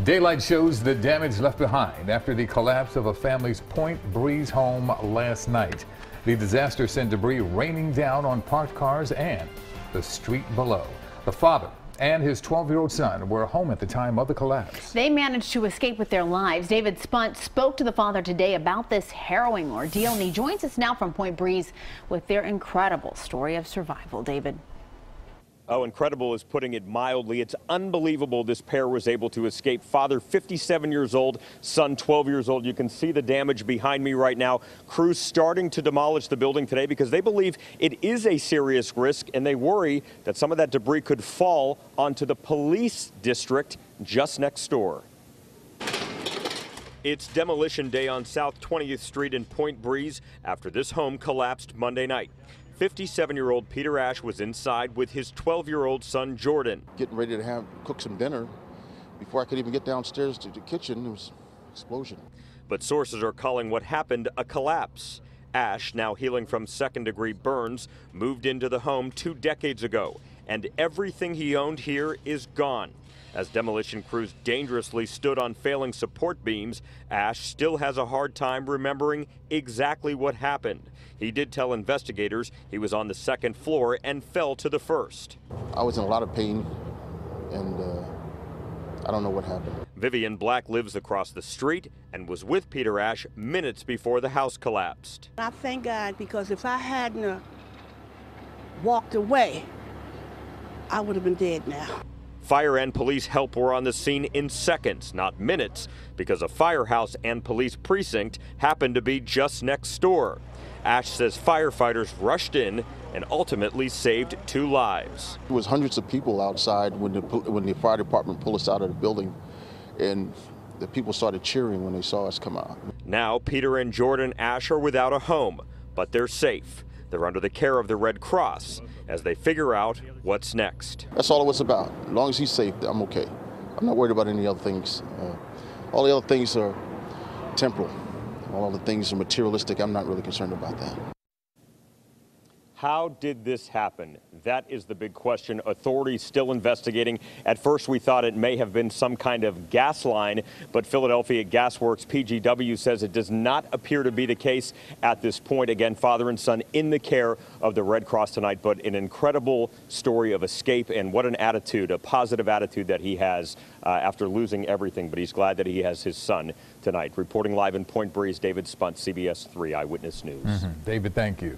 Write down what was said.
Daylight shows the damage left behind after the collapse of a family's Point Breeze home last night. The disaster sent debris raining down on parked cars and the street below. The father and his 12-year-old son were home at the time of the collapse. They managed to escape with their lives. David Spunt spoke to the father today about this harrowing ordeal, and he joins us now from Point Breeze with their incredible story of survival. David. Oh, incredible is putting it mildly. It's unbelievable this pair was able to escape. Father, 57 years old, son, 12 years old. You can see the damage behind me right now. Crews starting to demolish the building today because they believe it is a serious risk, and they worry that some of that debris could fall onto the police district just next door. It's demolition day on South 20th Street in Point Breeze after this home collapsed Monday night. 57-year-old Peter Ash was inside with his 12-year-old son, Jordan. Getting ready to cook some dinner. Before I could even get downstairs to the kitchen, there was an explosion. But sources are calling what happened a collapse. Ash, now healing from second-degree burns, moved into the home 2 decades ago, and everything he owned here is gone. As demolition crews dangerously stood on failing support beams, Ash still has a hard time remembering exactly what happened. He did tell investigators he was on the second floor and fell to the first. I was in a lot of pain, and I don't know what happened. Vivian Black lives across the street and was with Peter Ash minutes before the house collapsed. I thank God, because if I hadn't walked away, I would have been dead now. Fire and police help were on the scene in seconds, not minutes, because a firehouse and police precinct happened to be just next door. Ash says firefighters rushed in and ultimately saved 2 lives. There was hundreds of people outside when the fire department pulled us out of the building, and the people started cheering when they saw us come out. Now Peter and Jordan Ash are without a home, but they're safe. They're under the care of the Red Cross as they figure out what's next. That's all it was about. As long as he's safe, I'm okay. I'm not worried about any other things. All the other things are temporal. All the things are materialistic. I'm not really concerned about that. How did this happen? That is the big question. Authorities still investigating. At first, we thought it may have been some kind of gas line, but Philadelphia Gas Works PGW says it does not appear to be the case at this point. Again, father and son in the care of the Red Cross tonight, but an incredible story of escape, and what an attitude, a positive attitude that he has after losing everything. But he's glad that he has his son tonight. Reporting live in Point Breeze, David Spunt, CBS 3 Eyewitness News. David, thank you.